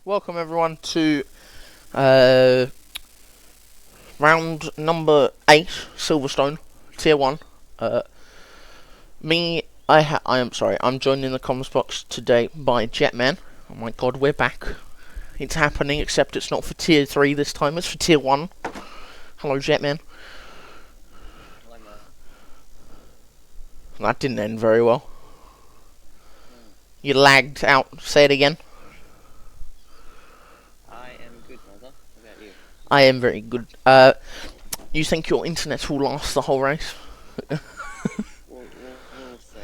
welcome everyone to uh, round number 8, Silverstone, Tier 1. I'm joined in the comms box today by Jetman. Oh my god, we're back. It's happening, except it's not for Tier 3 this time, it's for Tier 1. Hello, Jetman. Hello, Mark. That didn't end very well. You lagged out. Say it again. I am good, brother. How about you? I am very good. You think your internet will last the whole race? We'll see. We'll see.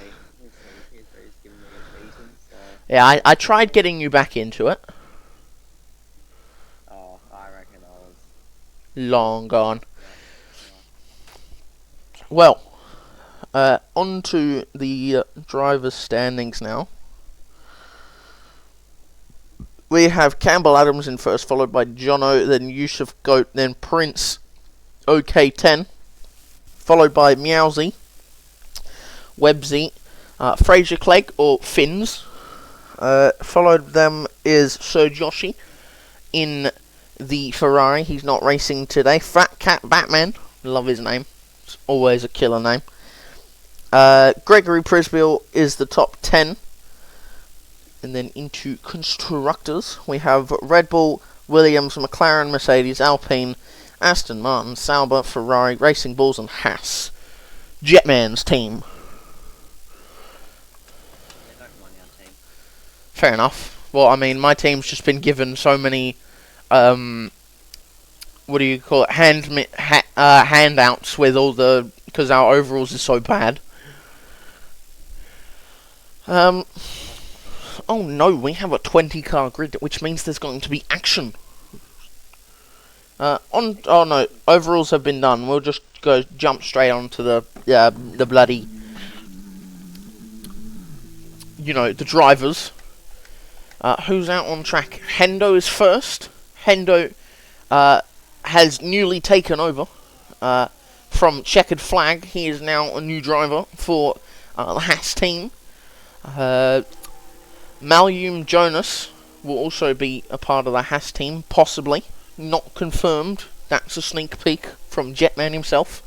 Tier 3's giving me a beating, so... Yeah, I tried getting you back into it. Oh, I reckon I was... Long gone. Yeah. Well, on to the drivers' standings now. We have Campbell Adams in first, followed by Jono, then Yusuf Goat, then Prince OK10, followed by Meowsy, Websy, Fraser Clegg, or Finns. Followed them is Sir Joshi in the Ferrari. He's not racing today. Fat Cat Batman, love his name. It's always a killer name. Gregory Prisbill is the top 10. And then into constructors, we have Red Bull, Williams, McLaren, Mercedes, Alpine, Aston Martin, Sauber, Ferrari, Racing Bulls, and Haas. Jetman's team. Yeah, don't mind our team. Fair enough. Well, I mean, my team's just been given so many, what do you call it, handouts with all the, because our overalls is so bad. Oh no, we have a 20-car grid, which means there's going to be action. Oh no, overalls have been done. We'll just jump straight onto the bloody, the drivers. Who's out on track? Hendo is first. Hendo has newly taken over from Checkered Flag. He is now a new driver for the Haas team. Malum Jonas will also be a part of the Haas team, possibly. Not confirmed. That's a sneak peek from Jetman himself.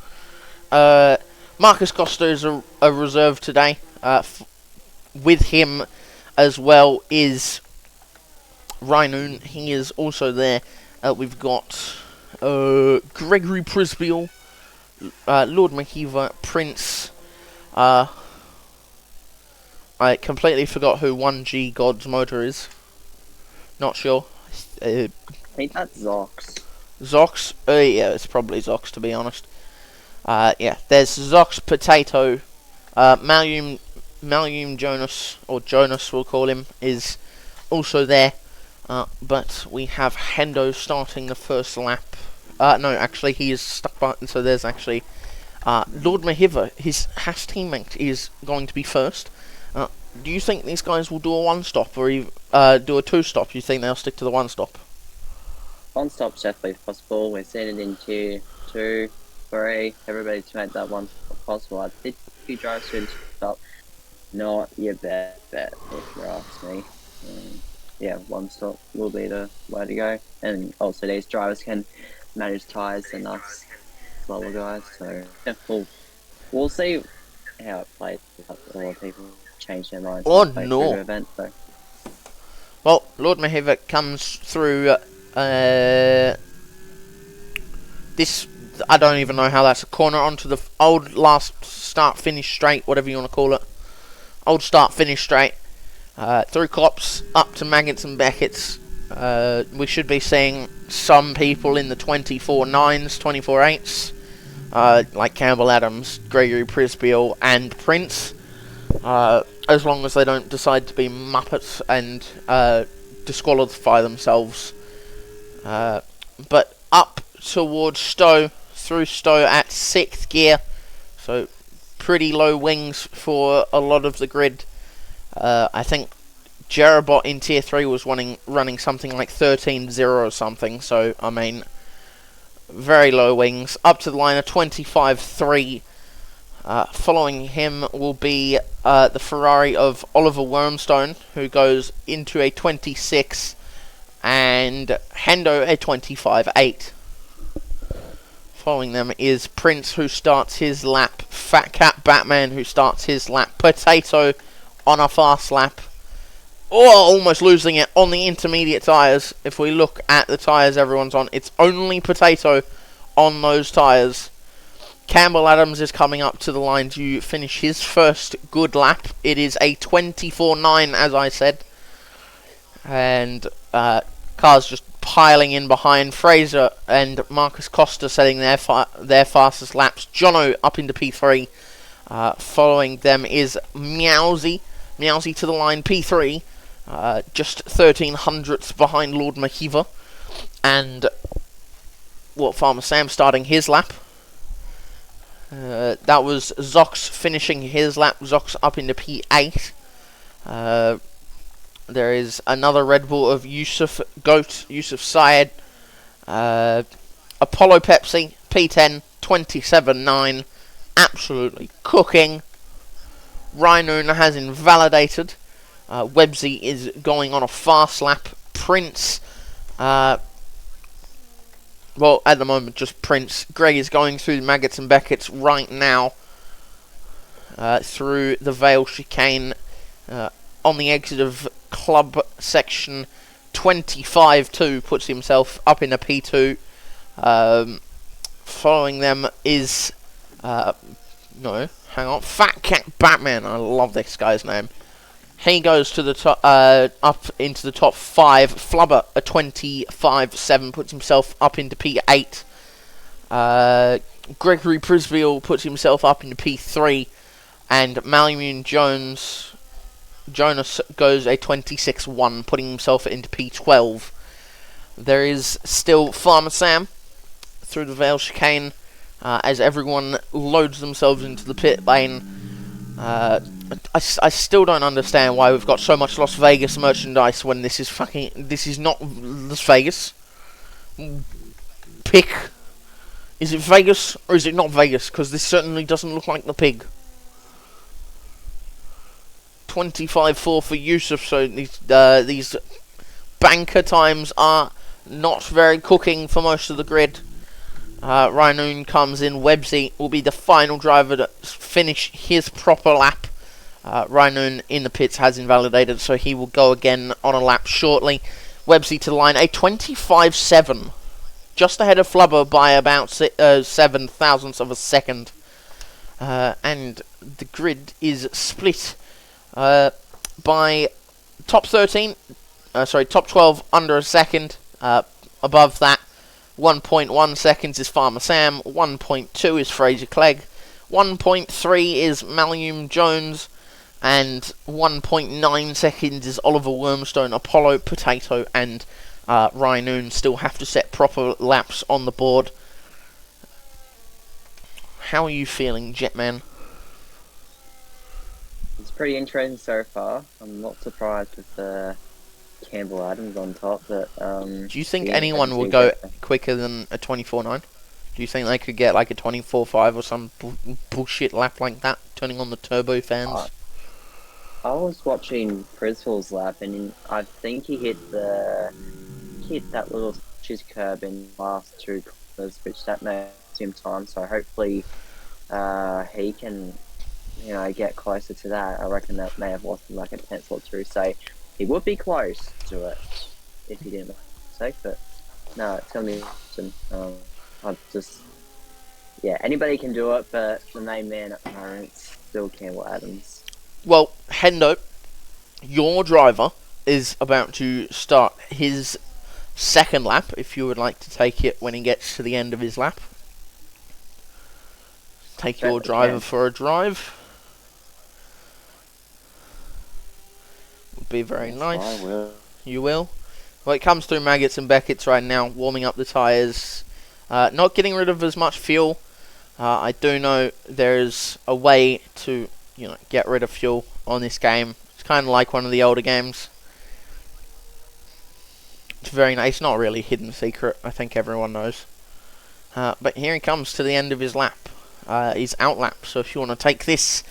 Marcus Costa is a reserve today. With him as well is Rainoon. He is also there. We've got Gregory Prisbill, Lord Mahiva, Prince. I completely forgot who 1G God's motor is. Not sure. I think that's Zox. Zox? Yeah, it's probably Zox, to be honest. Yeah, there's Zox Potato. Malum Jonas, or Jonas we'll call him, is also there. But we have Hendo starting the first lap. No, actually, he is stuck by... So there's actually... Lord Mahiva, his Haas teammate, is going to be first. Do you think these guys will do a one-stop or do a two-stop? You think they'll stick to the one-stop? One stop's definitely possible. We're sending in tier 2, 3. Everybody to make that one stop possible. I did a few drives to stop. Not your best bet, if you ask me. Yeah, one stop will be the way to go. And also these drivers can manage tyres than us slower guys. So yeah, we'll see how it plays. A lot of people change their minds. Oh no! Event, so. Well, Lord Mahiva comes through. This, I don't even know how that's a corner onto the old last start finish straight, whatever you want to call it. Old start finish straight. Through Klops up to Maggots and Beckett's. We should be seeing some people in the 24.9s, 24.8s, like Campbell Adams, Gregory Prisbill, and Prince. As long as they don't decide to be muppets and disqualify themselves. But up towards Stowe, through Stowe at 6th gear. So pretty low wings for a lot of the grid. I think Jerabot in Tier 3 was running something like 13.0 or something. So, I mean, very low wings. Up to the line of 25.3. Following him will be the Ferrari of Oliver Wormstone, who goes into a 26 and Hendo a 25.8. Following them is Prince, who starts his lap, Fat Cat Batman, who starts his lap, Potato on a fast lap. Oh, almost losing it on the intermediate tyres. If we look at the tyres everyone's on, it's only Potato on those tyres. Campbell Adams is coming up to the line to finish his first good lap. It is a 24.9, as I said. And cars just piling in behind. Fraser and Marcus Costa setting their fastest laps. Jono up into P3. Following them is Meowsy. Meowsy to the line, P3. Just 1300ths behind Lord Mahiva. And Farmer Sam starting his lap. That was Zox finishing his lap. Zox up into P8. There is another Red Bull of Yusuf Goat, Yusuf Syed. Apollo Pepsi, P10, 27.9. Absolutely cooking. Rhinoon has invalidated. Websy is going on a fast lap. Prince, well, at the moment, just Prince. Greg is going through the Maggots and Beckett's right now. Through the Vale chicane. On the exit of Club section 25.2, puts himself up in a P2. Following them is... no, hang on. Fat Cat Batman. I love this guy's name. He goes to the top, up into the top 5. Flubber, a 25.7, puts himself up into P8. Gregory Prisville puts himself up into P3. And Malamune Jonas goes a 26.1, putting himself into P12. There is still Farmer Sam through the Vale chicane as everyone loads themselves into the pit lane. I still don't understand why we've got so much Las Vegas merchandise when this is not Las Vegas. Pick. Is it Vegas or is it not Vegas? Because this certainly doesn't look like the pig. 25.4 for Yusuf, so these banker times are not very cooking for most of the grid. Rhinoon comes in. Websy will be the final driver to finish his proper lap. Rhinoon in the pits has invalidated, so he will go again on a lap shortly. Websy to the line, a 25.7. Just ahead of Flubber by about 7 thousandths of a second. And the grid is split by top 12 under a second. Above that, 1.1 seconds is Farmer Sam, 1.2 is Fraser Clegg, 1.3 is Malamune Jones, and 1.9 seconds is Oliver Wormstone. Apollo, Potato, and Rhinoon still have to set proper laps on the board. How are you feeling, Jetman? It's pretty interesting so far. I'm not surprised with Campbell Adams on top, but do you think anyone will go quicker than a 24.9? Do you think they could get like a 24.5 or some bullshit lap like that, turning on the turbo fans? I was watching Prisville's lap, and I think he hit that little shiz curb in the last 2 corners, which that made him time. So hopefully, he can, get closer to that. I reckon that may have lost him like a tenth or two. So he would be close to it if he didn't make a mistake. But no, tell me, anybody can do it, but the main man at the moment is still Campbell Adams. Well, Hendo, your driver is about to start his second lap, if you would like to take it when he gets to the end of his lap. Take your driver for a drive. Would be very nice. I will. You will? Well, it comes through Maggots and Beckett's right now, warming up the tyres. Not getting rid of as much fuel. I do know there's a way to get rid of fuel on this game. It's kind of like one of the older games. It's very nice. It's not really a hidden secret. I think everyone knows. But here he comes to the end of his lap. His out lap. So if you want to take this,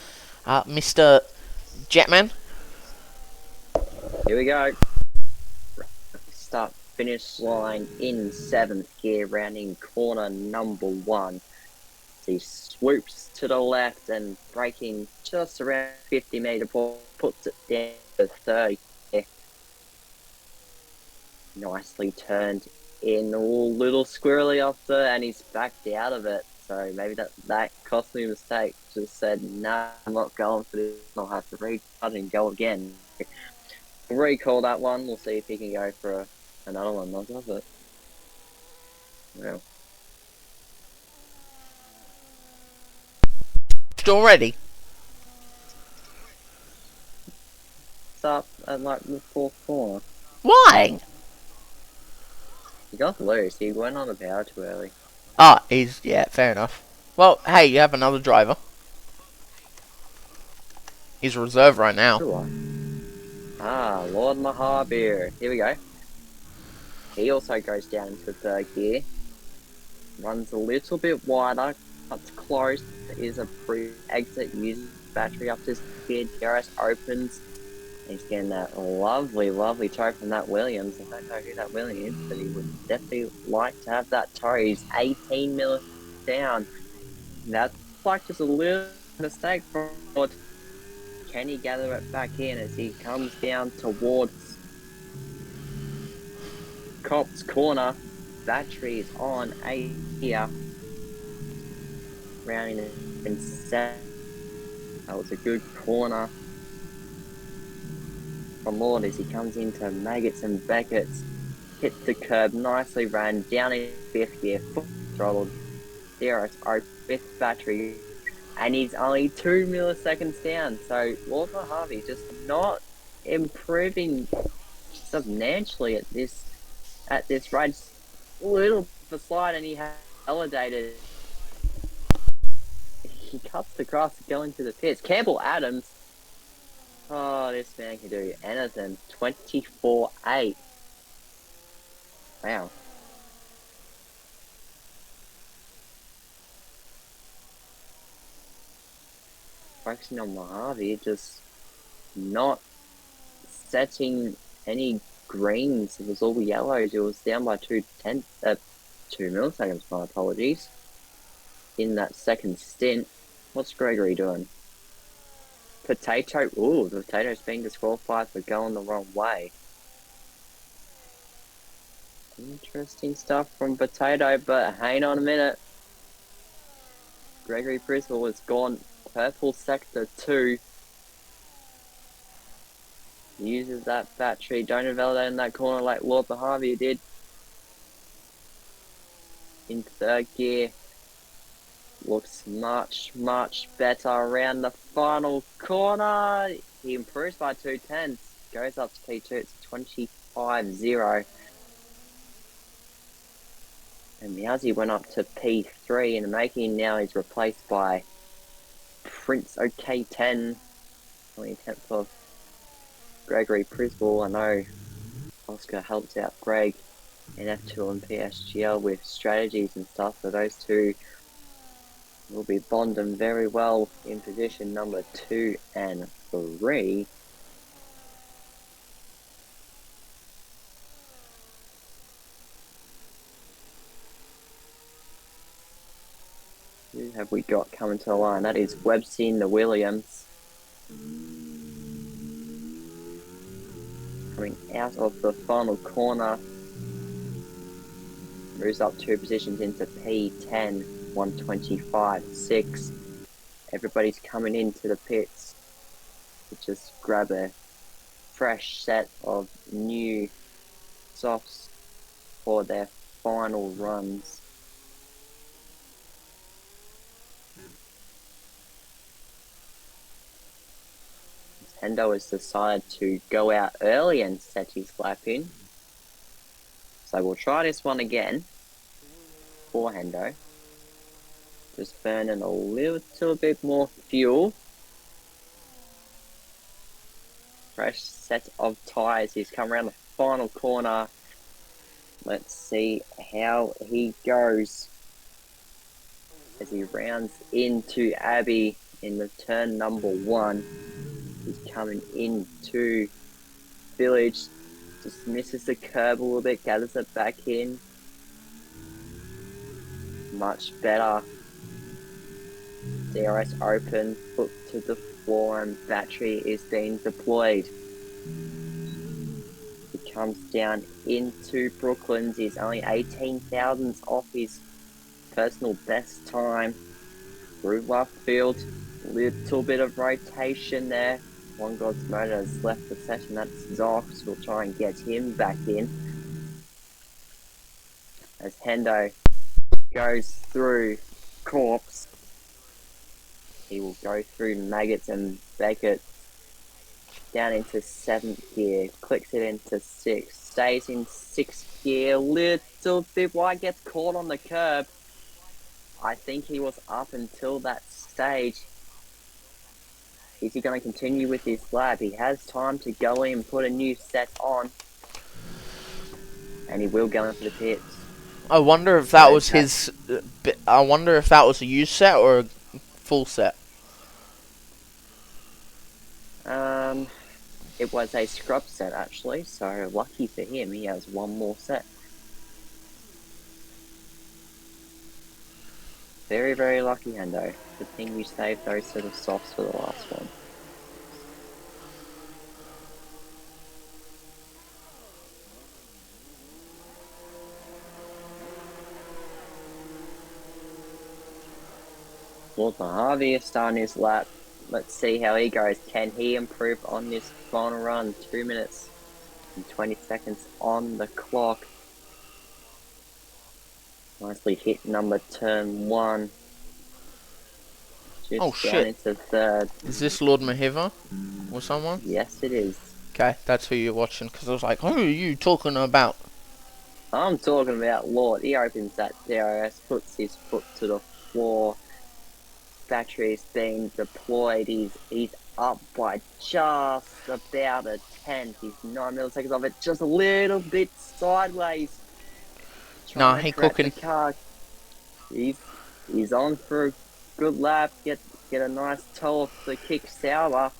Mr. Jetman. Here we go. Start finish line in 7th gear, rounding corner number 1. So he swoops to the left and braking just around 50-meter ball, puts it down to 30. Nicely turned in, a little squirrely off there, and he's backed out of it. So maybe that cost me a mistake. Just said, nah, I'm not going for this. I'll have to restart and go again. Recall that one. We'll see if he can go for another one. Not does it? Well, Already? it's up at like the 4th corner. Why? He got loose. He went on the power too early. Ah, yeah, fair enough. Well, hey, you have another driver. He's a reserve right now. Sure. Lord Mahabir. Here we go. He also goes down into 3rd gear. Runs a little bit wider. Cuts close. There is a pre-exit. Uses battery up to speed. DRS opens. He's getting that lovely, lovely toe from that Williams. I don't know who that Williams is, but he would definitely like to have that toe. He's 18 mil down. That's like just a little mistake for Ford. Can he gather it back in as he comes down towards Cops corner? Batteries on 8 here. Rounding it in 7. That was a good corner from Lord as he comes into Maggots and Beckett's. Hit the curb, nicely ran down in 5th gear, full throttle. There it's with battery, and he's only 2 milliseconds down. So Lord Mojave just not improving substantially at this race. Little the slide, and he has validated. He cuts the grass going to the pits. Campbell Adams. Oh, this man can do anything. 24.8. Wow. Focusing on Mojave, just not setting any greens. It was all yellows. It was down by 2 milliseconds, my apologies. In that second stint. What's Gregory doing? Potato. Ooh, the Potato's being disqualified for going the wrong way. Interesting stuff from Potato, but hang on a minute. Gregory Bristol has gone purple sector 2. Uses that battery. Don't invalidate in that corner like Lord Mojave did. In 3rd gear. Looks much, much better around the final corner. He improves by 2/10. Goes up to P2. It's 25.0. And Miazzi went up to P3 in the making. Now he's replaced by Prince OK10. 2010th of Gregory Prisball. I know Oscar helps out Greg in F2 and PSGL with strategies and stuff. So those two will be bonding very well in position number 2 and 3. Who have we got coming to the line? That is Webster the Williams. Coming out of the final corner. Moves up 2 positions into P10, 125.6. Everybody's coming into the pits to just grab a fresh set of new softs for their final runs. Hendo has decided to go out early and set his lap in. So we'll try this one again for Hendo. Just burning a little bit more fuel. Fresh set of tyres. He's come around the final corner. Let's see how he goes as he rounds into Abbey in the turn number 1. He's coming into Village. Just misses the curb a little bit, gathers it back in. Much better. DRS open, foot to the floor, and battery is being deployed. He comes down into Brooklands. He's only 18 thousandths off his personal best time. Through left field, little bit of rotation there. One God's motor has left the session. That's Zox. We'll try and get him back in. As Hendo goes through Corpse, he will go through Maggots and Beckett down into 7th gear, clicks it into 6th, stays in 6th gear, little bit wide, gets caught on the curb. I think he was up until that stage. Is he going to continue with his lap? He has time to go in and put a new set on. And he will go into the pits. I wonder if that was his... I wonder if that was a used set or a full set. It was a scrub set, actually. So, lucky for him, he has one more set. Very, very lucky, Hendo. Good thing you saved those sort of softs for the last one. Lord Mojave is starting his lap. Let's see how he goes. Can he improve on this final run? 2 minutes and 20 seconds on the clock. Nicely hit number turn 1. Just Oh, down shit. into 3rd. Is this Lord Mahiva or someone? Yes, it is. Okay, that's who you're watching, because I was like, who are you talking about? I'm talking about Lord. He opens that DRS, puts his foot to the floor. Battery's being deployed. He's up by just about a tenth. He's 9 milliseconds off it, just a little bit sideways. Nah, he cooking. He's on for a good lap. Get a nice toe off the kick sour.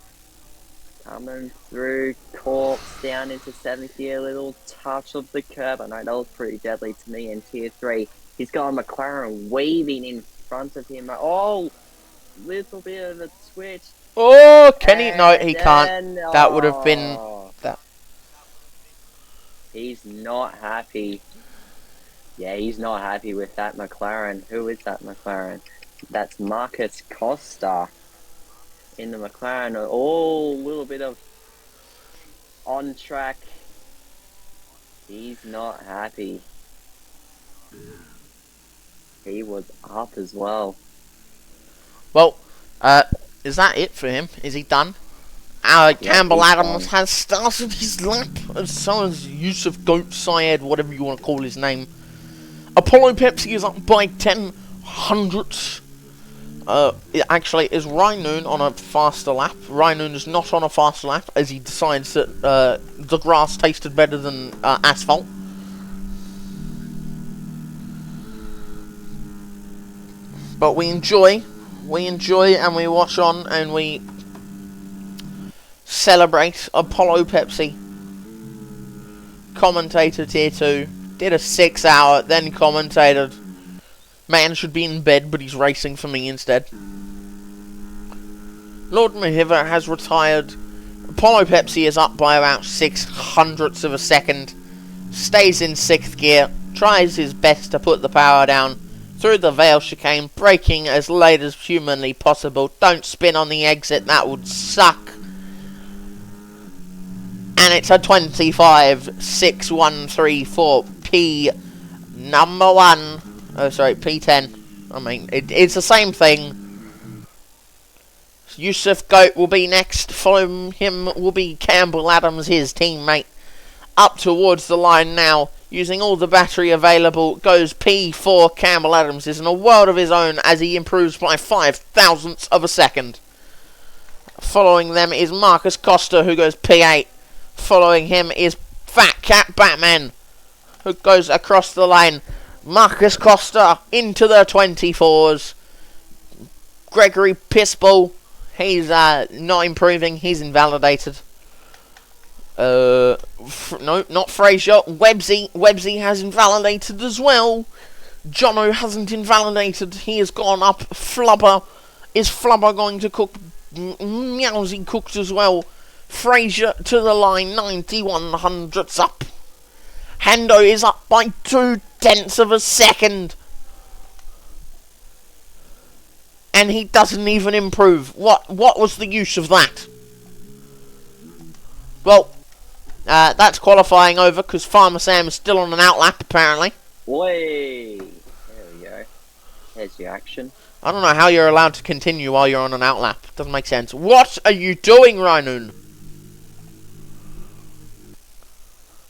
Coming through Corpse down into 7th gear. Little touch of the curb. I know that was pretty deadly to me in tier 3. He's got a McLaren weaving in front of him. Oh, little bit of a switch. Oh, can he? No, he can't. That would have been that. He's not happy. Yeah, he's not happy with that McLaren. Who is that McLaren? That's Marcus Costa in the McLaren. Oh, a little bit of on track. He's not happy. He was up as well. Well, is that it for him? Is he done? Campbell Adams has started his lap, as so as Yusuf Goat Syed, whatever you want to call his name. Apollo Pepsi is up by 10 hundredths. It actually is Rynoon on a faster lap. Rynoon is not on a faster lap, as he decides that the grass tasted better than asphalt. But we enjoy and we watch on and we celebrate Apollo Pepsi. Commentator tier 2, did a 6 hour, then commentated. Man should be in bed, but he's racing for me instead. Lord Mahiva has retired. Apollo Pepsi is up by about 6 hundredths of a second. Stays in 6th gear, tries his best to put the power down through the Vale chicane, braking as late as humanly possible. Don't spin on the exit, that would suck. And it's a 25.6134 P number 1. Oh, sorry, P10. I mean, it's the same thing. Yusuf Goat will be next. Following him will be Campbell Adams, his teammate. Up towards the line now. Using all the battery available, goes P4. Campbell Adams is in a world of his own as he improves by 5 thousandths of a second. Following them is Marcus Costa, who goes P8. Following him is Fat Cat Batman, who goes across the line. Marcus Costa into the 24s. Gregory Pissball, he's not improving, he's invalidated. No, not Fraser. Websy has invalidated as well. Jono hasn't invalidated. He has gone up. Flubber. Is Flubber going to cook? Meowsy cooked as well. Fraser to the line. 9100's up. Hendo is up by 0.2 of a second. And he doesn't even improve. What was the use of that? Well, that's qualifying over because Farmer Sam is still on an outlap apparently. Way. There we go. There's your action. I don't know how you're allowed to continue while you're on an outlap. Doesn't make sense. What are you doing, Rhinoon?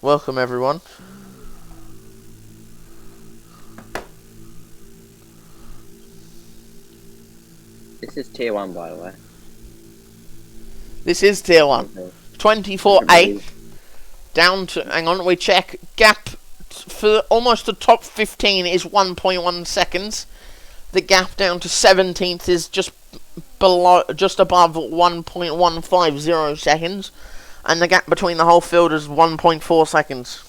Welcome, everyone. This is tier 1, by the way. This is tier 1. 24-8. Down to... Hang on, we check. Gap for almost the top 15 is 1.1 seconds. The gap down to 17th is just above 1.150 seconds. And the gap between the whole field is 1.4 seconds.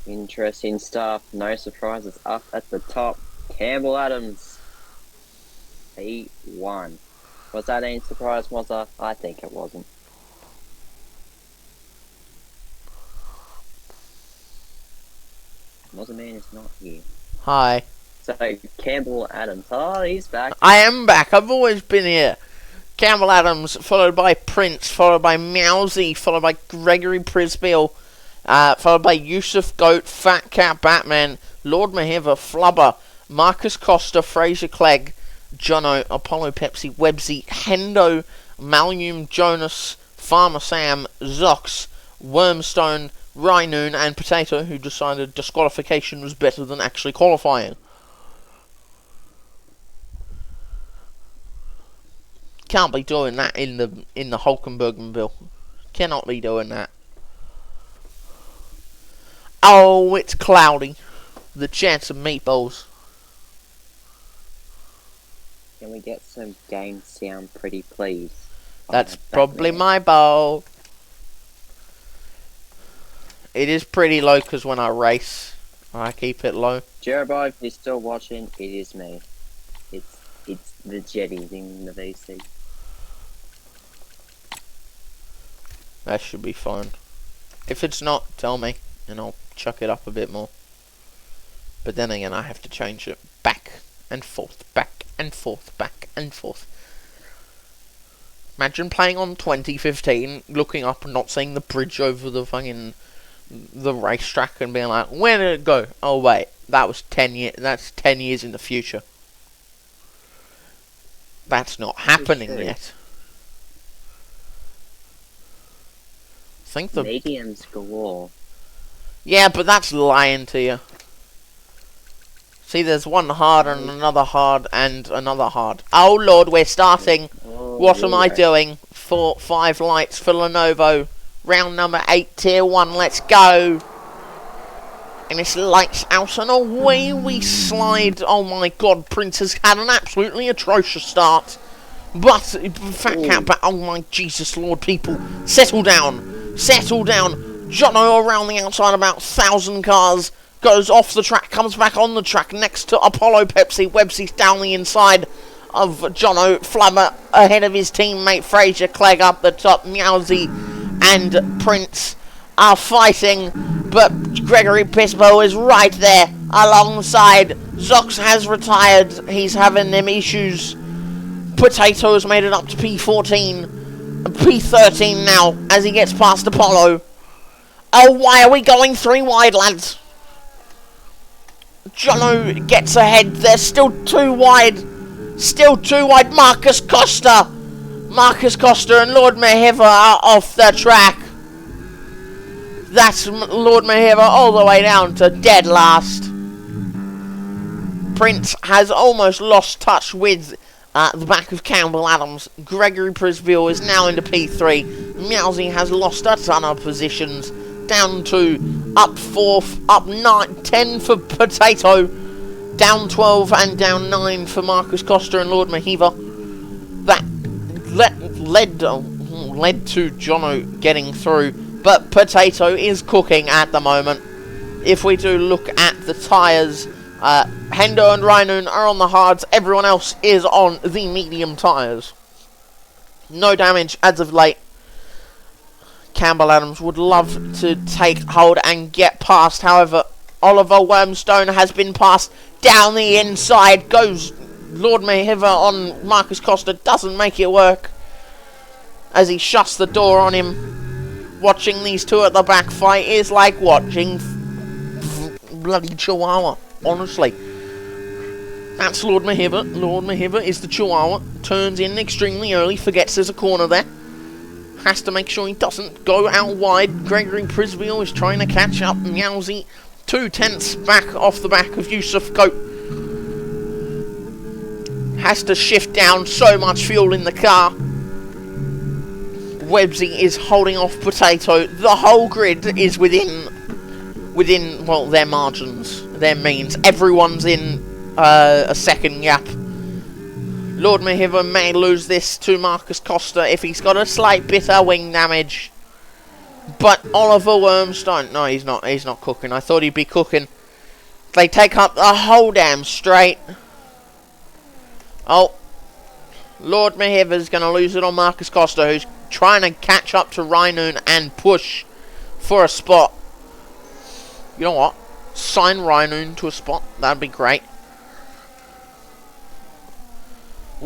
Interesting stuff. No surprises up at the top. Campbell Adams. P1. Was that any surprise, Mozza? I think it wasn't. Mozza Man is not here. Hi. So, Campbell Adams. Oh, he's back. I am back. I've always been here. Campbell Adams, followed by Prince, followed by Meowsy, followed by Gregory Prisbill, followed by Yusuf Goat, Fat Cat Batman, Lord Mahiva, Flubber, Marcus Costa, Fraser Clegg, Jono, Apollo Pepsi, Websy, Hendo, Malum Jonas, Farmer Sam, Zox, Wormstone, Rhinoon, and Potato, who decided disqualification was better than actually qualifying. Can't be doing that in the Hulkenbergenville. Cannot be doing that. Oh, it's cloudy. The chance of meatballs. Can we get some game sound pretty please? That's probably my bowl. It is pretty low because when I race, I keep it low. Jeroboam, if you're still watching, it is me. It's the Jetty in the VC. That should be fine. If it's not, tell me, and I'll chuck it up a bit more. But then again, I have to change it back and forth, back and forth, back and forth. Imagine playing on 2015, looking up and not seeing the bridge over the the racetrack and being like, where did it go? Oh wait, that was 10 years. That's 10 years in the future. That's not happening yet. I think the mediums galore. Yeah, but that's lying to you. See, there's one hard and another hard and another hard. Oh lord, we're starting. What am I doing? 5 lights for Lenovo. Round number 8, tier 1, let's go. And it's lights out and away we slide. Oh my god, Prince has had an absolutely atrocious start. But, Fat Cat, but oh my Jesus Lord, people. Settle down. Settle down. Jono around the outside, about 1,000 cars. Goes off the track, comes back on the track next to Apollo Pepsi. Websy's down the inside of Jono. Flubber ahead of his teammate Fraser Clegg up the top. Meowsy and Prince are fighting, but Gregory Pisbo is right there alongside. Zox has retired. He's having them issues. Potato has made it up to P14. P13 now as he gets past Apollo. Oh, why are we going 3 wide, lads? Jono gets ahead. They're still 2 wide. Still 2 wide. Marcus Costa and Lord Mahiva are off the track. That's Lord Mahiva all the way down to dead last. Prince has almost lost touch with the back of Campbell Adams. Gregory Prisville is now into P3. Meowsy has lost a ton of positions. Down to up 4th, up 10 for Potato. Down 12 and down 9 for Marcus Costa and Lord Mahiva. That led to Jono getting through, but Potato is cooking at the moment. If we do look at the tyres, Hendo and Rhinoon are on the hards, everyone else is on the medium tyres. No damage as of late. Campbell Adams would love to take hold and get past, however, Oliver Wormstone has been passed down the inside, goes Lord Mahiva on Marcus Costa, doesn't make it work as he shuts the door on him. Watching these two at the back fight is like watching bloody Chihuahua, honestly. That's Lord Mahiva. Lord Mahiva is the Chihuahua, turns in extremely early, forgets there's a corner there. Has to make sure he doesn't go out wide. Gregory Prisville is trying to catch up. Meowsy 2/10 back off the back of Yusuf Goat. Has to shift down, so much fuel in the car. Websy is holding off Potato. The whole grid is within well, their margins, their means. Everyone's in a second gap. Lord Mahiva may lose this to Marcus Costa if he's got a slight bit of wing damage. But Oliver Wormstone, no, he's not cooking. I thought he'd be cooking. They take up the whole damn straight. Oh, Lord Mahiva's going to lose it on Marcus Costa, who's trying to catch up to Rhinoon and push for a spot. You know what? Sign Rhinoon to a spot. That'd be great.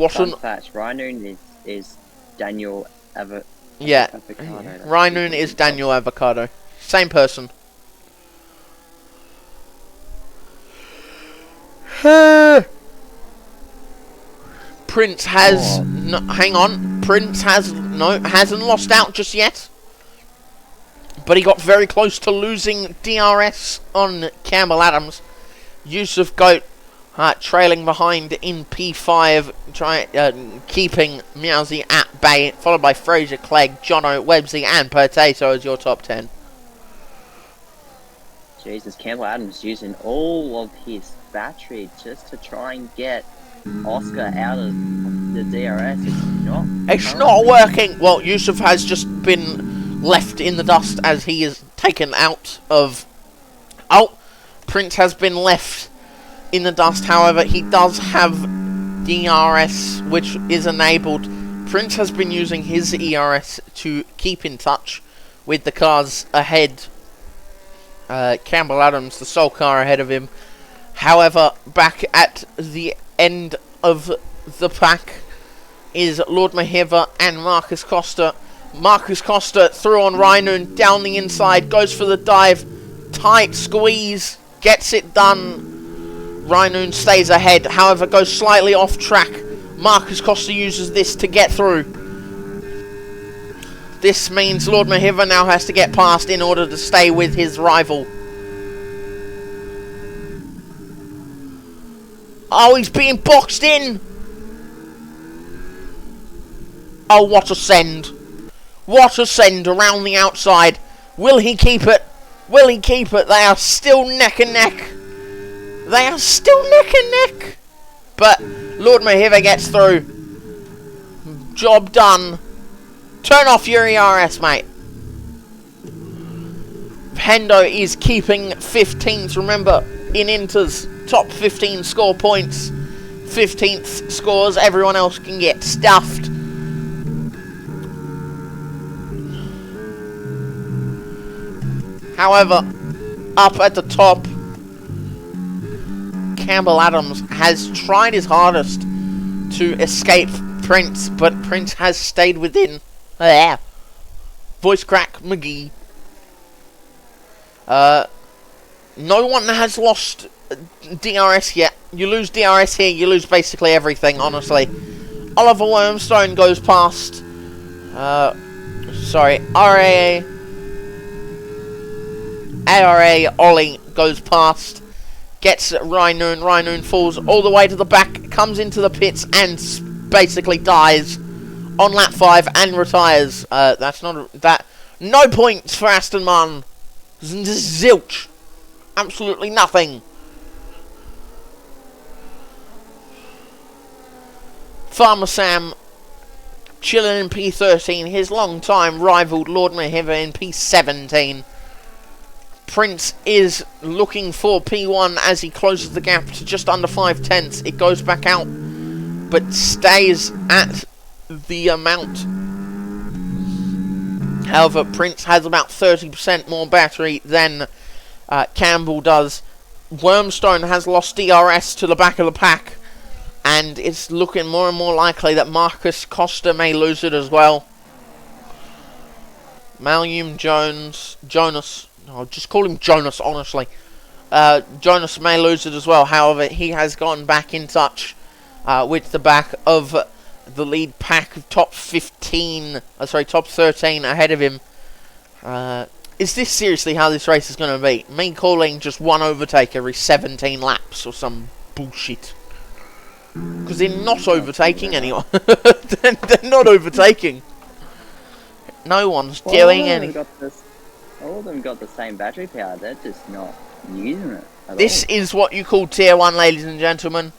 Fun fact, Rhinoon is Daniel Avocado. Yeah, Rhinoon is Daniel Avocado. Same person. Prince has no, hang on. Prince hasn't lost out just yet. But he got very close to losing DRS on Campbell Adams. Yusuf Goat trailing behind in P5, keeping Meowsy at bay, followed by Fraser, Clegg, Jono, Websy and Potato as your top 10. Jesus, Campbell Adams using all of his battery just to try and get Oscar out of the DRS. It's not working. Well, Yusuf has just been left in the dust as he is taken out of... Oh, Prince has been left in the dust, however, he does have DRS, which is enabled. Prince has been using his ERS to keep in touch with the cars ahead. Campbell Adams, the sole car ahead of him. However, back at the end of the pack is Lord Mahiva and Marcus Costa. Marcus Costa through on Rhinoon, down the inside, goes for the dive. Tight squeeze, gets it done. Rhinoon stays ahead, however goes slightly off track. Marcus Costa uses this to get through. This means Lord Mahiva now has to get past in order to stay with his rival. Oh, he's being boxed in! Oh, what a send. What a send around the outside. Will he keep it? Will he keep it? They are still neck and neck. They are still neck and neck. But Lord Mahiva gets through. Job done. Turn off your ERS, mate. Hendo is keeping 15th. Remember, in Inter's top 15 score points, 15th scores. Everyone else can get stuffed. However, up at the top, Campbell Adams has tried his hardest to escape Prince, but Prince has stayed within. Voice crack McGee. No one has lost DRS yet. You lose DRS here, you lose basically everything, honestly. Oliver Wormstone goes past. ARA Ollie goes past. Gets Rhinoon. Rhinoon falls all the way to the back, comes into the pits and basically dies on lap 5 and retires. That's not that. No points for Aston Martin. Zilch. Absolutely nothing. Farmer Sam chilling in P13. His long-time rival Lord Mahiva in P17. Prince is looking for P1 as he closes the gap to just under 5/10. It goes back out, but stays at the amount. However, Prince has about 30% more battery than Campbell does. Wormstone has lost DRS to the back of the pack, and it's looking more and more likely that Marcus Costa may lose it as well. Malum Jonas, I'll just call him Jonas, honestly. Jonas may lose it as well. However, he has gone back in touch with the back of the lead pack of top 13 ahead of him. Is this seriously how this race is going to be? Me calling just one overtake every 17 laps or some bullshit? Because they're not overtaking anyone. They're not overtaking. No one's doing anything. All of them got the same battery power. They're just not using it at This all. is what you call tier 1, ladies and gentlemen.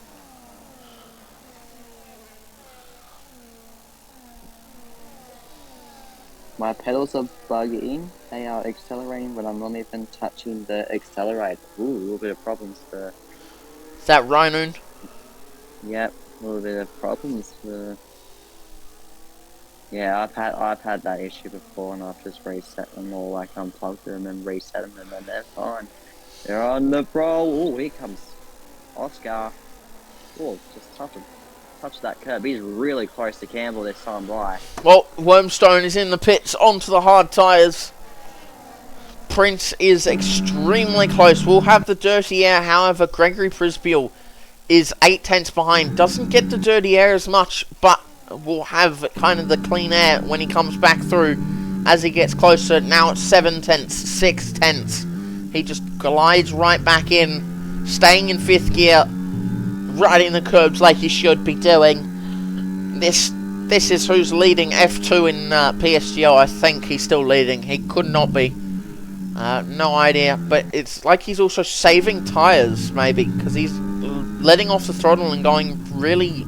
My pedals are bugging. They are accelerating when I'm not even touching the accelerator. Ooh, a little bit of problems for... Is that Rhinoon? Yep, a little bit of problems for... Yeah, I've had that issue before, and I've just reset them all, like unplugged them and reset them, and then they're fine. They're on the roll. Oh, here comes Oscar. Oh, just touch that curb. He's really close to Campbell this time by. Well, Wormstone is in the pits onto the hard tyres. Prince is extremely close. We'll have the dirty air. However, Gregory Prisbiel is 8/10 behind. Doesn't get the dirty air as much, but will have kind of the clean air when he comes back through as he gets closer. Now it's 7/10, 6/10. He just glides right back in, staying in 5th gear, riding the curbs like he should be doing. This is who's leading F2 in PSGO. I think he's still leading. He could not be. No idea. But it's like he's also saving tyres, maybe, because he's letting off the throttle and going really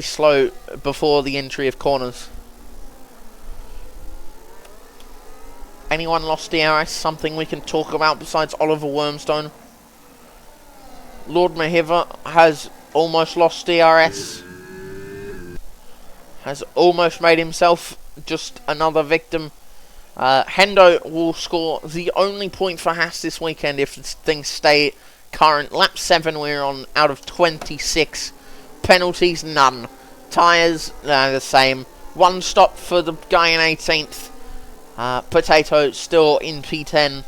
slow before the entry of corners. Anyone lost DRS? Something we can talk about besides Oliver Wormstone? Lord Mahiva has almost lost DRS. Has almost made himself just another victim. Hendo will score the only point for Haas this weekend if things stay current. Lap 7 we're on out of 26. Penalties, none. Tyres, the same. One stop for the guy in 18th. Potato still in P10.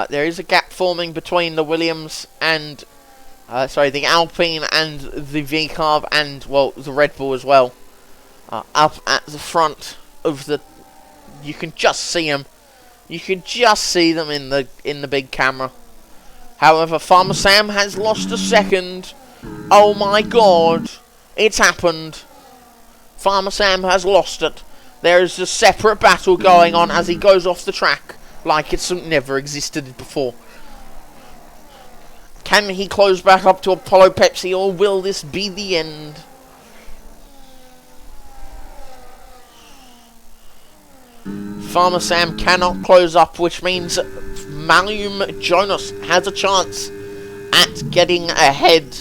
There is a gap forming between the Williams and... the Alpine and the V-Carb and, well, the Red Bull as well. Up at the front of the... You can just see them. You can just see them in the big camera. However, Farmer Sam has lost a second. Oh my god. It's happened. Farmer Sam has lost it. There is a separate battle going on as he goes off the track like it's never existed before. Can he close back up to Apollo Pepsi, or will this be the end? Farmer Sam cannot close up, which means Malum Jonas has a chance at getting ahead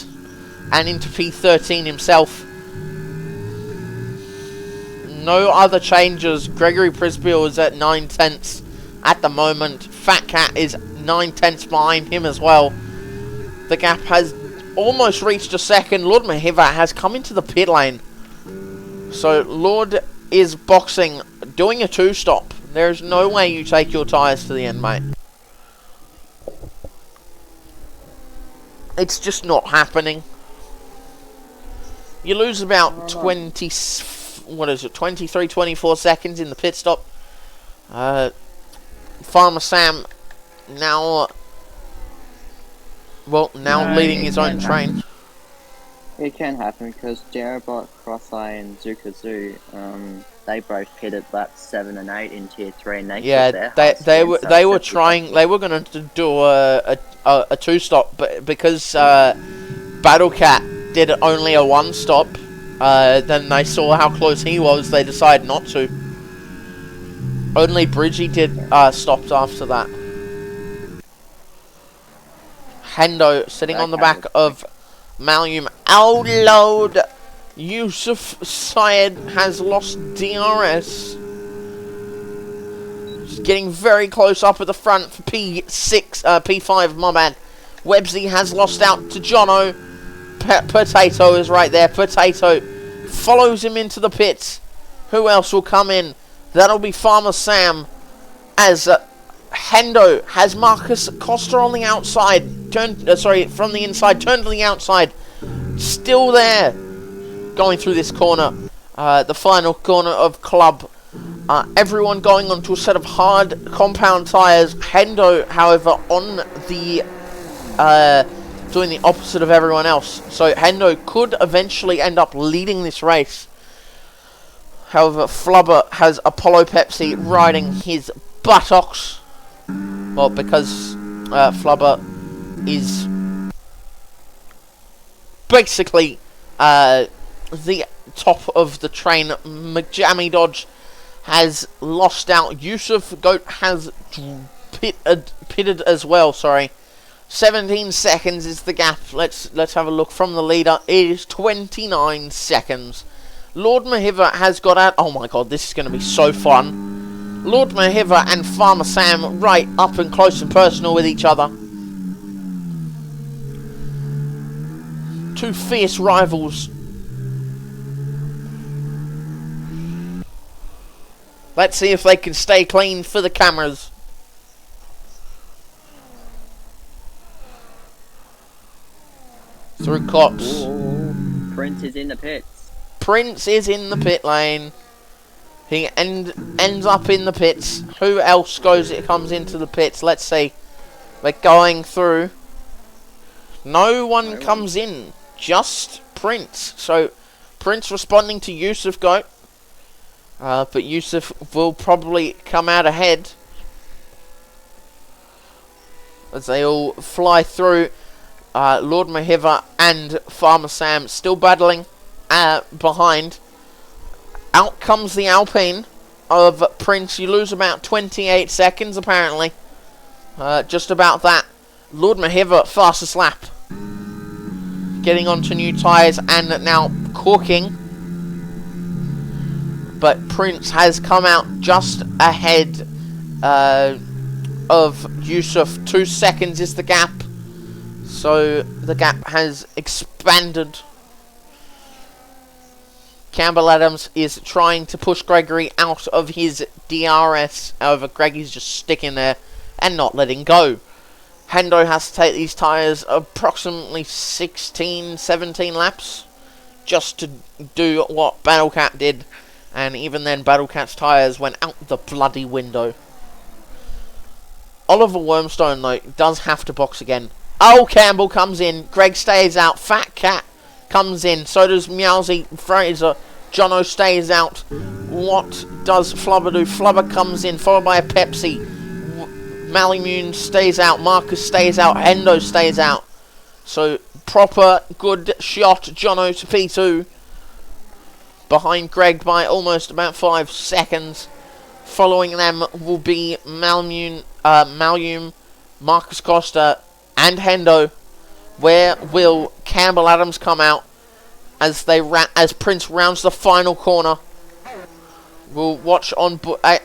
and into P13 himself. No other changes. Gregory Prisbiel is at 9/10 at the moment. Fat Cat is 9/10 behind him as well. The gap has almost reached a second. Lord Mahiva has come into the pit lane. So Lord is boxing, doing a 2-stop. There's no way you take your tyres to the end, mate. It's just not happening. You lose about 23, 24 seconds in the pit stop. Farmer Sam now... leading his own train. It can happen because Jerabot, Crosseye, and Zukazu, they both pitted laps 7 and 8 in Tier 3, and they were trying. They were going to do a 2-stop, but because Battle Cat did only a one stop. Then they saw how close he was. They decided not to. Only Bridgie did stops after that. Hendo sitting on the back of Malum. Oh Lord! Yusuf Syed has lost DRS. He's getting very close up at the front for P5, my bad. Websy has lost out to Jono. Potato is right there. Potato follows him into the pits. Who else will come in? That'll be Farmer Sam. As Hendo has Marcus Costa on the outside. From the inside. Turned to the outside. Still there. Going through this corner. The final corner of Club. Everyone going onto a set of hard compound tyres. Hendo, however, on the... doing the opposite of everyone else. So Hendo could eventually end up leading this race. However, Flubber has Apollo Pepsi riding his buttocks. Well, because Flubber is basically the top of the train. McJammy Dodge has lost out. Yusuf Goat has pitted as well, sorry. 17 seconds is the gap. Let's have a look from the leader. It is 29 seconds. Lord Mahiva has got out. Oh my god, this is going to be so fun. Lord Mahiva and Farmer Sam right up and close and personal with each other. Two fierce rivals. Let's see if they can stay clean for the cameras. Through Cops. Ooh, Prince is in the pits. Prince is in the pit lane. He ends up in the pits. Who else comes into the pits? Let's see. We're going through. No one comes in. Just Prince. So, Prince responding to Yusuf Goat. But Yusuf will probably come out ahead. As they all fly through. Lord Mahiva and Farmer Sam still battling behind. Out comes the Alpine of Prince. You lose about 28 seconds apparently. Just about that. Lord Mahiva fastest lap. Getting onto new tyres and now corking. But Prince has come out just ahead of Yusuf. 2 seconds is the gap. So the gap has expanded. Campbell Adams is trying to push Gregory out of his DRS. However, Greggy's just sticking there and not letting go. Hendo has to take these tyres approximately 16, 17 laps just to do what Battlecat did. And even then, Battlecat's tyres went out the bloody window. Oliver Wormstone, though, does have to box again. Oh, Campbell comes in. Greg stays out. Fat Cat comes in. So does Meowsy. Fraser. Jono stays out. What does Flubber do? Flubber comes in, followed by a Pepsi. Malimune stays out. Marcus stays out. Hendo stays out. So, proper good shot. Jono to P2. Behind Greg by almost about 5 seconds. Following them will be Malum, Marcus Costa, and Hendo. Where will Campbell Adams come out as Prince rounds the final corner? We'll watch on.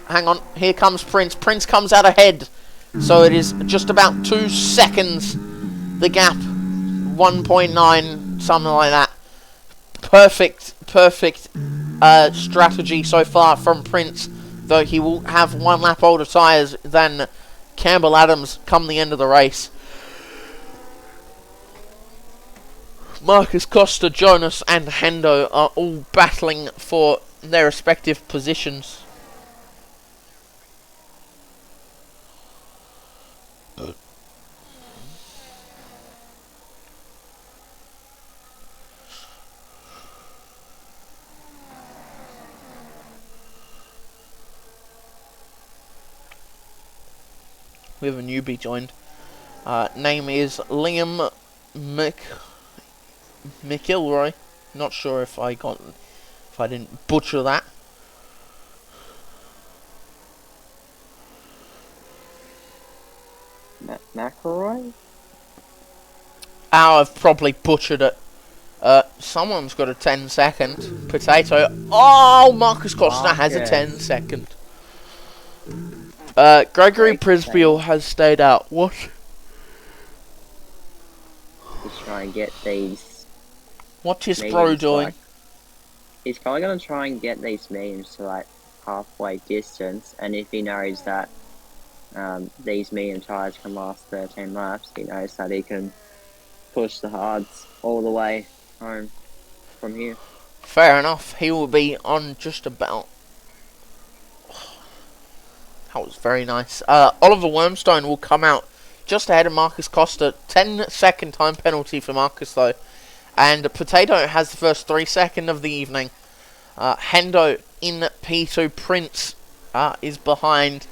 Hang on, here comes Prince. Prince comes out ahead, so it is just about 2 seconds. The gap, 1.9, something like that. Perfect strategy so far from Prince. Though he will have 1 lap older tyres than Campbell Adams come the end of the race. Marcus Costa, Jonas and Hendo are all battling for their respective positions. We have a newbie joined. Name is Liam McIlroy. Not sure if I didn't butcher that. McElroy? I've probably butchered it. Someone's got a 10-second. Potato. Oh, Marcus Costa has a 10-second. Gregory Prisbill has stayed out. What? He's trying to get these. What's his bro doing? Like, he's probably going to try and get these mediums to like halfway distance, and if he knows that these medium tyres can last 13 laps, he knows that he can push the hards all the way home from here. Fair enough. He will be on just about. That was very nice. Oliver Wormstone will come out just ahead of Marcus Costa. 10-second time penalty for Marcus, though. And Potato has the first 3 seconds of the evening. Hendo in P2. Prince is behind.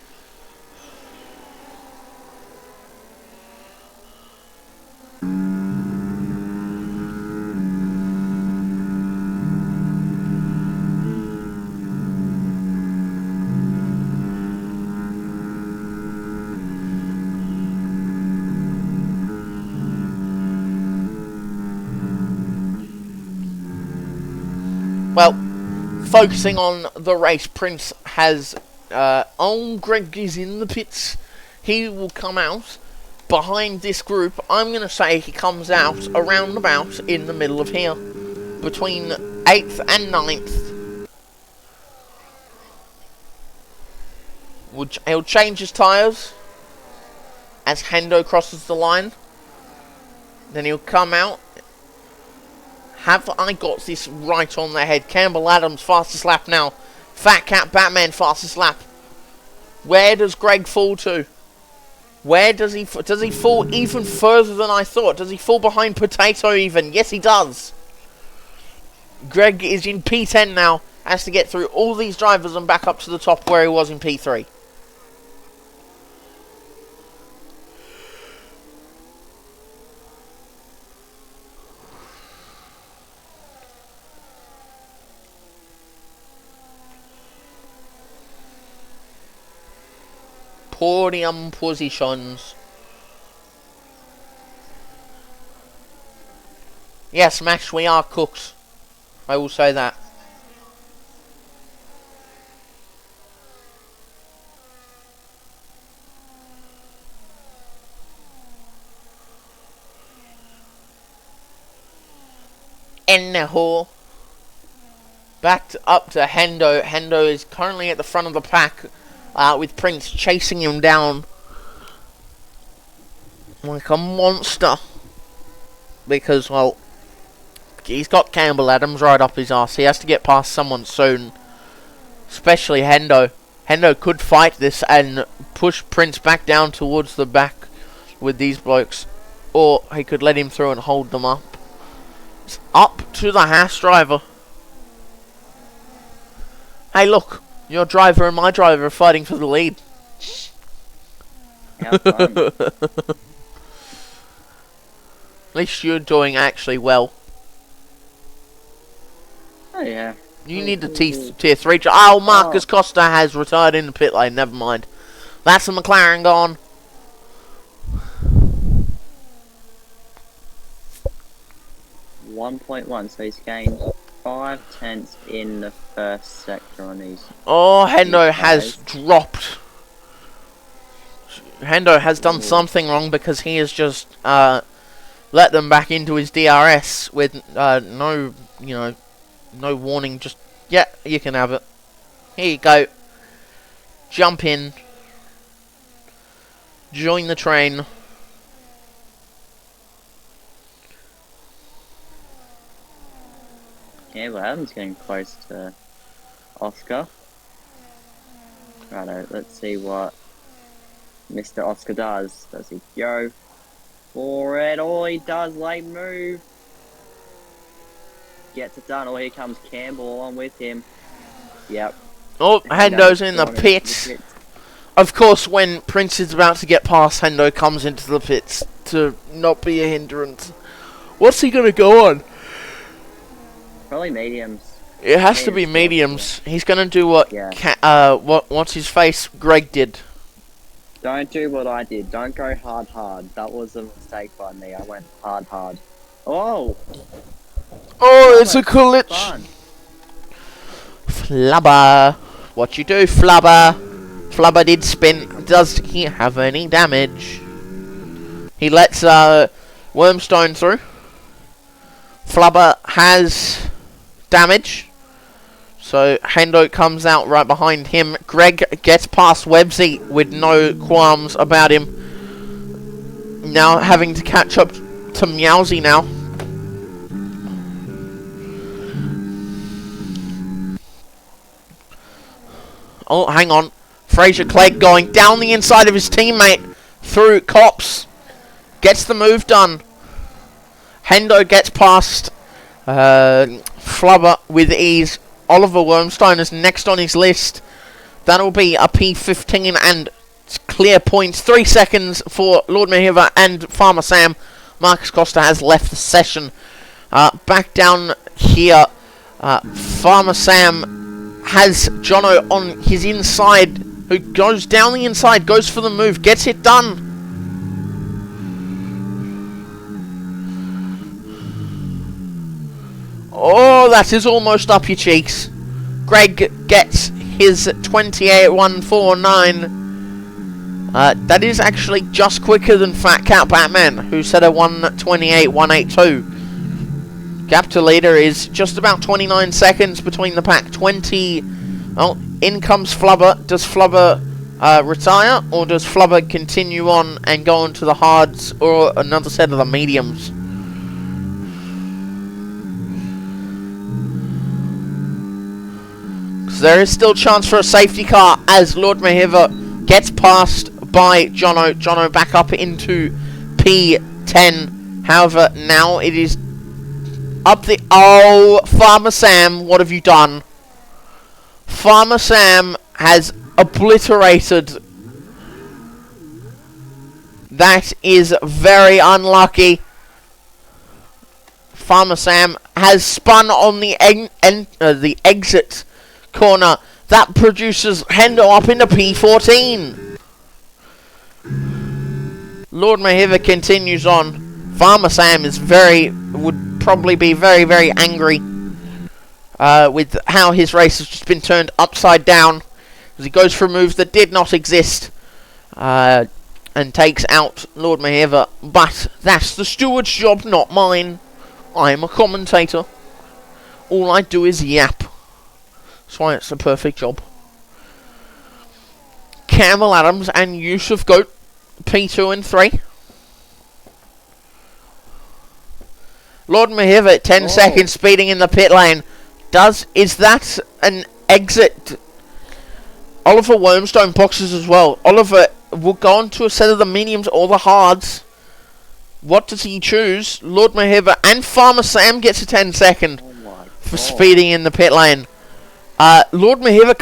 Well, focusing on the race, Prince has... Greg is in the pits. He will come out behind this group. I'm going to say he comes out around about in the middle of here. Between 8th and 9th. He'll change his tyres as Hendo crosses the line. Then he'll come out. Have I got this right on the head? Campbell Adams, fastest lap now. Fat Cat Batman, fastest lap. Where does Greg fall to? Where does he fall even further than I thought? Does he fall behind Potato even? Yes, he does. Greg is in P10 now. Has to get through all these drivers and back up to the top where he was in P3. Podium positions. Yes, Max, we are cooks. I will say that. Anyhow, up to Hendo. Hendo is currently at the front of the pack. With Prince chasing him down like a monster. Because, well, he's got Campbell Adams right up his arse. He has to get past someone soon. Especially Hendo. Hendo could fight this and push Prince back down towards the back with these blokes. Or he could let him through and hold them up. It's up to the Haas driver. Hey, look. Your driver and my driver are fighting for the lead. How fun. At least you're doing actually well. Oh, yeah. You need the tier 3. Oh, Marcus Costa has retired in the pit lane. Never mind. That's a McLaren gone. .1, so he's gained 5 tenths in the first sector on these. Oh, Hendo has dropped. Hendo has done something wrong because he has just let them back into his DRS with no warning. Just, yeah, you can have it. Here you go. Jump in. Join the train. Yeah, well, Adam's getting close to Oscar. Righto, let's see what Mr. Oscar does. Does he go for it? Oh, he does, late move. Gets it done. Oh, here comes Campbell on with him. Yep. Oh, Hendo's in the pits. Of course, when Prince is about to get past, Hendo comes into the pits to not be a hindrance. What's he going to go on? Probably mediums. It has to be Mediums, mediums. He's gonna do what Yeah. what's his face Greg did. Don't do what I did. Don't go hard. That was a mistake by me. I went hard. Oh! Oh, it's a glitch. Fun. Flubber. What you do, Flubber? Flubber did spin. Does he have any damage? He lets Wormstone through. Flubber has damage. So Hendo comes out right behind him. Greg gets past Websy with no qualms about him. Now having to catch up to Meowsy now. Oh, hang on. Fraser Clegg going down the inside of his teammate through Cops. Gets the move done. Hendo gets past Flubber with ease. Oliver Wormstone is next on his list. That'll be a P15 and clear points. 3 seconds for Lord Mahiva and Farmer Sam. Marcus Costa has left the session. Back down here, Farmer Sam has Jono on his inside, who goes down the inside, goes for the move, gets it done. Oh, that is almost up your cheeks. Greg gets his 28.149. That is actually just quicker than Fat Cat Batman, who set a 128.182. Gap to leader is just about 29 seconds between the pack. 20. Oh, in comes Flubber. Does Flubber retire, or does Flubber continue on and go on to the hards or another set of the mediums? There is still chance for a safety car as Lord Mahiva gets passed by Jono. Jono back up into P10. However, now it is up the... Oh, Farmer Sam, what have you done? Farmer Sam has obliterated. That is very unlucky. Farmer Sam has spun on the exit corner. That produces Hendo up into P14. Lord Mahiva continues on. Farmer Sam is would probably be very, very angry with how his race has just been turned upside down as he goes for a move that did not exist and takes out Lord Mahiva. But that's the steward's job, not mine. I am a commentator. All I do is yap. That's why it's a perfect job. Campbell Adams and Yusuf Goat, P2 and 3. Lord Mahiva at 10 seconds, speeding in the pit lane. Is that an exit? Oliver Wormstone boxes as well. Oliver will go on to a set of the mediums or the hards. What does he choose? Lord Mahiva and Farmer Sam gets a 10 second for speeding in the pit lane. Lord Mahiva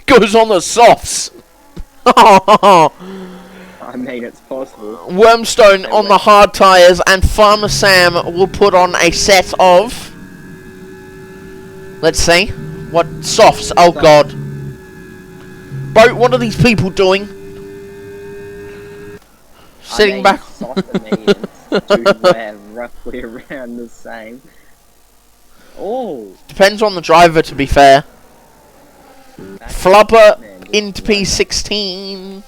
goes on the softs. I mean, it's possible. Wormstone on the hard tyres, and Farmer Sam will put on a set of... Let's see. What? Softs. Oh, God. Boat, what are these people doing? Sitting back. Soft and mediums do wear roughly around the same. Oh. Depends on the driver, to be fair. Flubber into P16.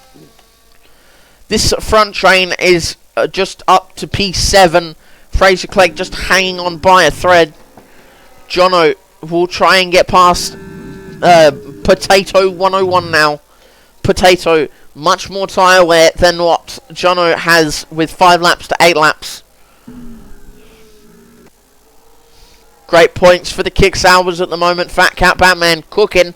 This front train is just up to P7. Fraser Clegg just hanging on by a thread. Jono will try and get past Potato 101 now. Potato, much more tyre wear than what Jono has with 5 laps to 8 laps. Great points for the kick salvers at the moment. Fat Cat Batman cooking.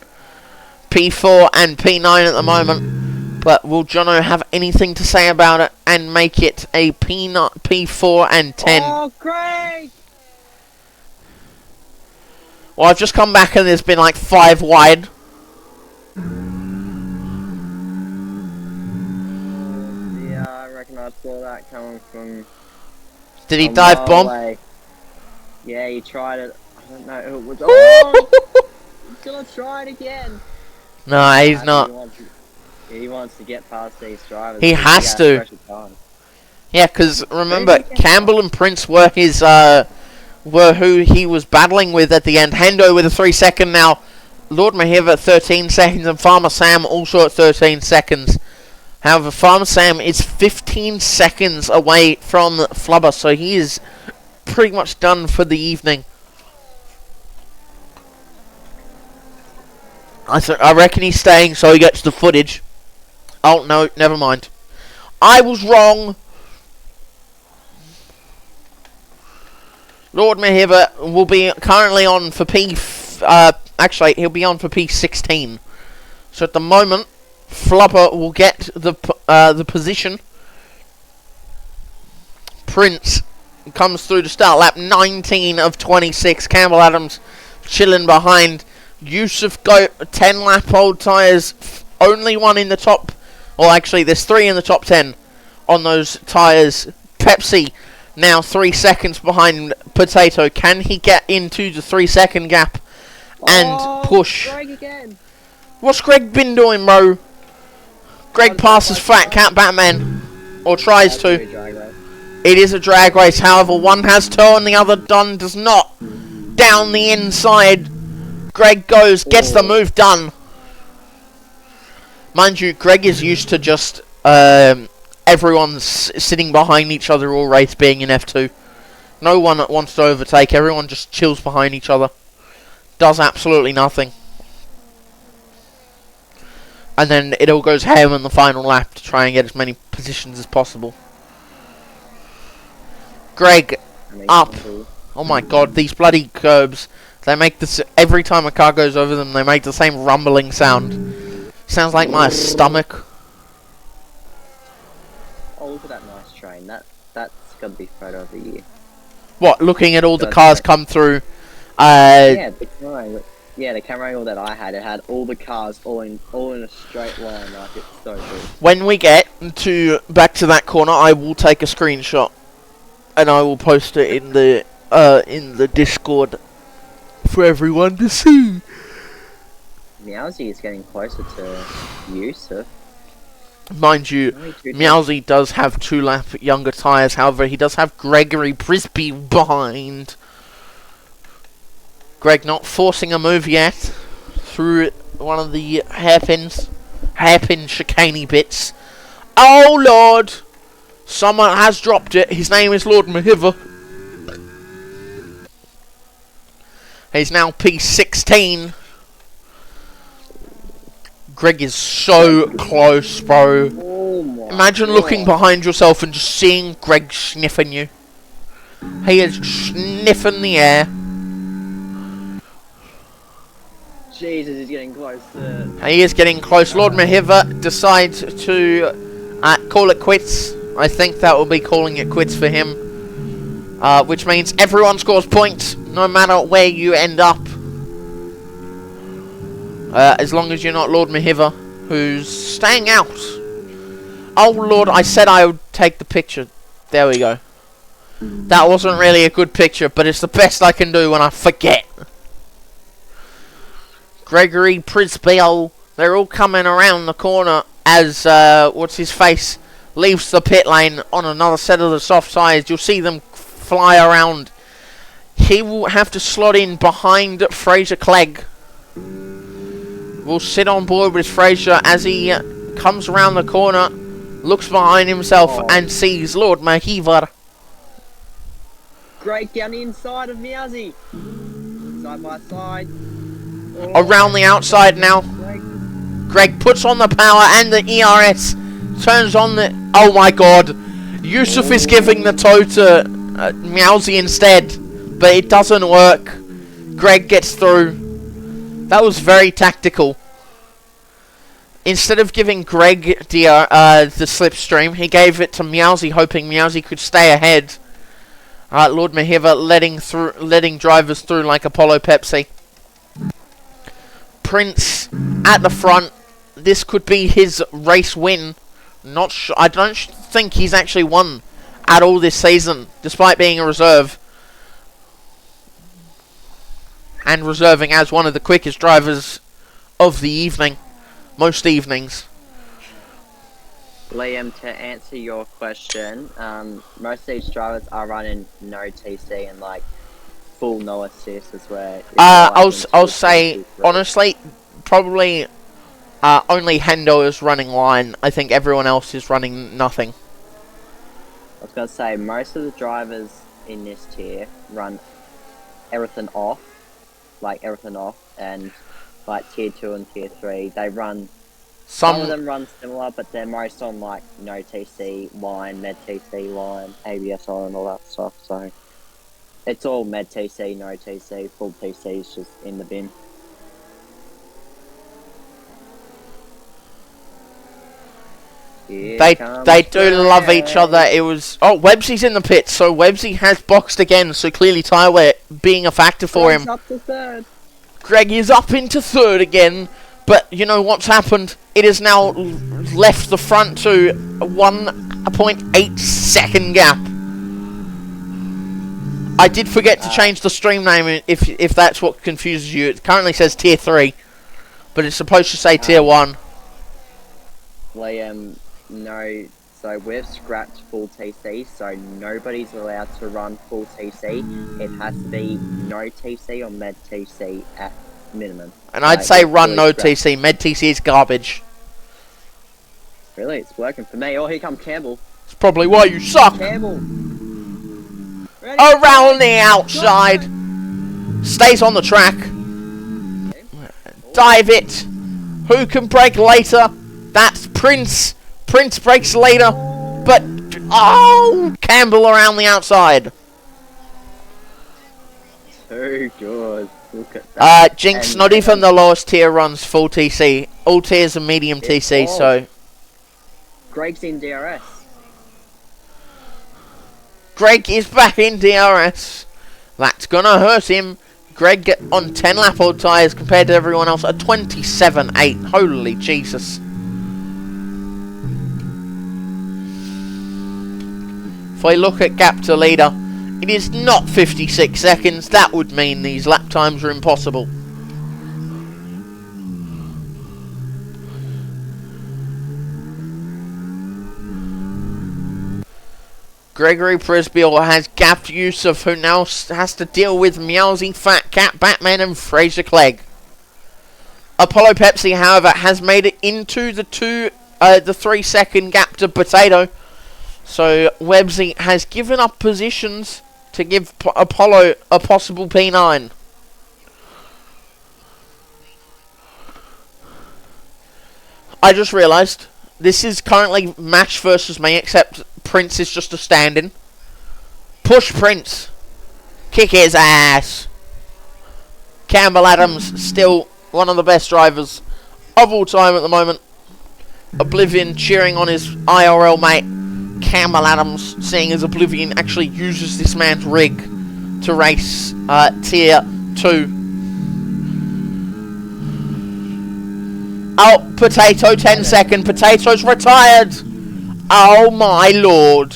P4 and P9 at the moment. But will Jono have anything to say about it and make it a P4 and 10? Oh, great! Well, I've just come back and there's been like 5 wide. Yeah, I reckon I saw that coming from... Did he dive bomb? Away. Yeah, he tried it. I don't know who it was. Oh, he's gonna try it again. No, he's not. He wants to get past these drivers. He has to. Yeah, because remember, Campbell and Prince were his, were who he was battling with at the end. Hendo with a 3-second now. Lord Mahiv at 13 seconds and Farmer Sam also at 13 seconds. However, Farmer Sam is 15 seconds away from Flubber, so he is pretty much done for the evening. I reckon he's staying so he gets the footage. Oh, no, never mind. I was wrong. Lord Mahiva will be currently on for actually, he'll be on for P16. So at the moment, Flubber will get the position. Prince comes through the start lap, 19 of 26. Campbell Adams chilling behind. Yusuf go 10 lap old tyres. Only one in the top. Well, actually, there's 3 in the top 10 on those tyres. Pepsi now 3 seconds behind Potato. Can he get into the 3-second gap and push? Greg again. What's Greg been doing, bro? Greg passes Fat Cat Batman, or tries to. It is a drag race. However, one has turn, the other does not. Down the inside, Greg goes, gets the move done. Mind you, Greg is used to just everyone's sitting behind each other all race, being in F2. No one wants to overtake. Everyone just chills behind each other. Does absolutely nothing. And then it all goes ham in the final lap to try and get as many positions as possible. Greg up. Oh my god, these bloody curbs. They make this every time a car goes over them, they make the same rumbling sound. Sounds like my stomach. Oh, look at that nice train. That's gotta be photo of the year. What, looking at all the cars come through? Yeah, the camera angle that I had, it had all the cars all in a straight line. Like, it's so good. When we get back to that corner, I will take a screenshot and I will post it in the Discord for everyone to see. Meowsy is getting closer to Yusuf. Mind you, Meowsy does have 2 lap younger tyres. However, he does have Gregory Brisby behind. Greg not forcing a move yet through one of the hairpin chicane bits. Oh lord! Someone has dropped it. His name is Lord Mahiva. He's now P16. Greg is so close, bro. Oh Imagine looking behind yourself and just seeing Greg sniffing you. He is sniffing the air. Jesus, he's getting close to... He is getting close. Lord Mahiva decides to call it quits. I think that will be calling it quits for him. Which means everyone scores points, no matter where you end up. As long as you're not Lord Mahiva, who's staying out. Oh lord, I said I would take the picture. There we go. That wasn't really a good picture, but it's the best I can do when I forget. Gregory Prisbell, they're all coming around the corner as, what's his face, leaves the pit lane on another set of the soft tyres. You'll see them fly around. He will have to slot in behind Fraser Clegg. Will sit on board with Fraser as he comes around the corner, looks behind himself and sees Lord Mahiva. Great down the inside of Meowsy. Side by side. Around the outside now. Greg puts on the power and the ERS. Turns on the... Oh my god. Yusuf is giving the toe to Meowsy instead. But it doesn't work. Greg gets through. That was very tactical. Instead of giving Greg the slipstream, he gave it to Meowsy, hoping Meowsy could stay ahead. Lord Mahiva letting drivers through like Apollo Pepsi. Prince at the front. This could be his race win. Not sure. I don't think he's actually won at all this season, despite being a reserve. and reserving as one of the quickest drivers of the evening, most evenings. Liam, to answer your question, most of these drivers are running no TC and like full no assist is where. I'll say honestly, probably only Hendo is running line. I think everyone else is running nothing. I was gonna say most of the drivers in this tier run everything off, and like tier 2 and tier 3, they run. Some of them run similar, but they're most on like no TC line, med TC line, ABS on, and all that stuff. So it's all med TC, no TC, full TC is just in the bin. They do love each other. It was Websy's in the pits, so Websy has boxed again. So clearly tyre being a factor for him. Up to third. Greg is up into third again, but you know what's happened? It has now left the front to a 1.8 second gap. I did forget to change the stream name if that's what confuses you. It currently says tier 3, but it's supposed to say tier 1. Liam, no, so we've scrapped full TC, so nobody's allowed to run full TC. It has to be no TC or med TC at minimum. And I'd say run no TC. Med TC is garbage. Really? It's working for me. Oh, here comes Campbell. It's probably why you suck. Campbell. Around the outside. Stays on the track. Dive it. Who can brake later? That's Prince. Prince brakes later. But, Campbell around the outside. Too good. Look at that. Jinx, not even the lowest tier runs full TC. All tiers are medium TC, so... Greg's in DRS. Greg is back in DRS. That's gonna hurt him. Greg on 10 lap old tyres compared to everyone else at 27.8. Holy Jesus. If I look at gap to leader, it is not 56 seconds. That would mean these lap times are impossible. Gregory Presbyl has gapped Yusuf, who now has to deal with Meowsy, Fat Cat, Batman and Fraser Clegg. Apollo Pepsi, however, has made it into the 3 second gap to Potato. So Websy has given up positions to give Apollo a possible P9. I just realised this is currently match versus me, except Prince is just a stand-in. Push Prince. Kick his ass. Campbell Adams, still one of the best drivers of all time at the moment. Oblivion cheering on his IRL mate, Campbell Adams, seeing as Oblivion actually uses this man's rig to race tier 2. Oh, Potato, 10 second. Potato's retired. Oh my lord.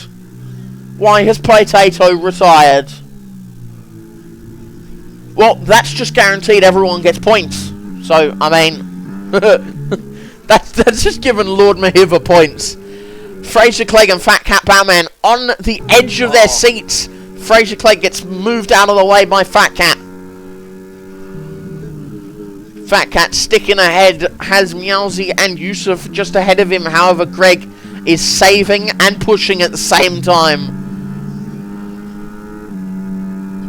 Why has Potato retired? Well, that's just guaranteed everyone gets points. So, I mean, that's just giving Lord Mahiva points. Fraser Clegg and Fat Cat Batman on the edge of their seats. Fraser Clegg gets moved out of the way by Fat Cat. Fat Cat sticking ahead, has Meowsy and Yusuf just ahead of him. However, Greg is saving and pushing at the same time.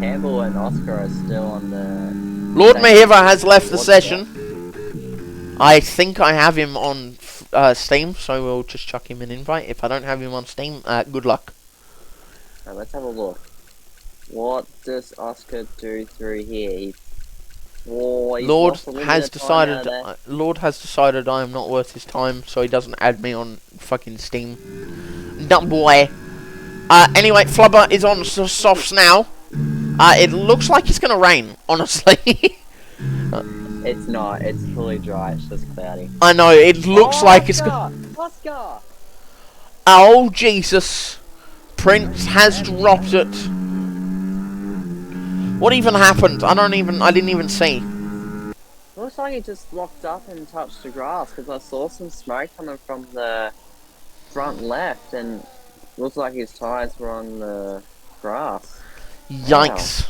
Campbell and Oscar are still on the... Lord Mahiva has left the session. I think I have him on Steam, so we'll just chuck him an invite. If I don't have him on Steam, good luck. Now let's have a look. What does Oscar do through here? Lord has decided I am not worth his time, so he doesn't add me on fucking Steam. Dumb boy. Anyway, Flubber is on softs now. It looks like it's gonna rain, honestly. It's not. It's fully dry. It's just cloudy. I know. It looks like it's Oscar. Oh Jesus! Prince has dropped it. What even happened? I didn't even see. Looks like he just locked up and touched the grass because I saw some smoke coming from the front left and looks like his tyres were on the grass. Yikes.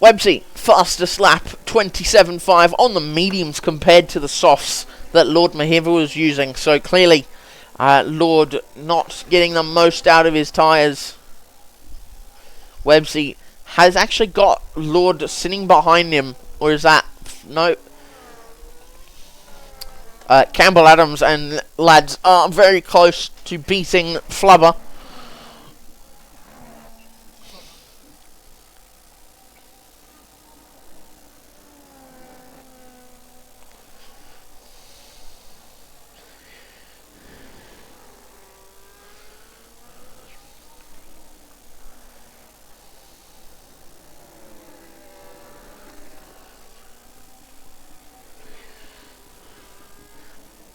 Websy, fastest lap, 27.5 on the mediums compared to the softs that Lord Mahiva was using. So clearly, Lord not getting the most out of his tyres. Websy has actually got Lord sitting behind him. Or is that... No. Campbell Adams and lads are very close to beating Flubber.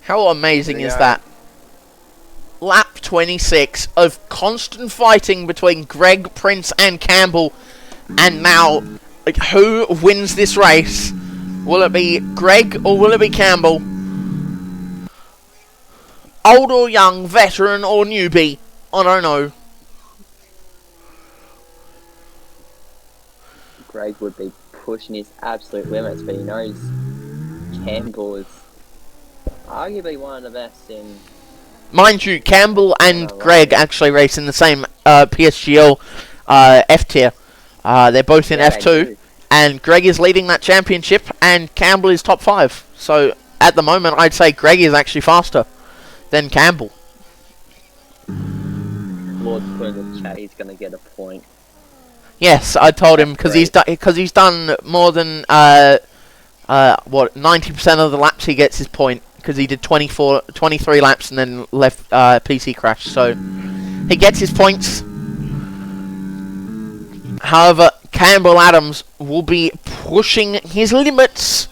How amazing is that? Lap 26 of constant fighting between Greg, Prince and Campbell. And now, like, who wins this race? Will it be Greg or will it be Campbell? Old or young, veteran or newbie? I don't know. Greg would be pushing his absolute limits, but he knows Campbell is arguably one of the best in... Mind you, Campbell and Greg actually race in the same PSGL F tier. They're both in F2, and Greg is leading that championship, and Campbell is top 5. So, at the moment, I'd say Greg is actually faster than Campbell. Lord's put in the chat, he's going to get a point. Yes, I told him, because he's done more than, 90% of the laps he gets his point. Because he did 23 laps and then left PC crash. So, he gets his points. However, Campbell Adams will be pushing his limits.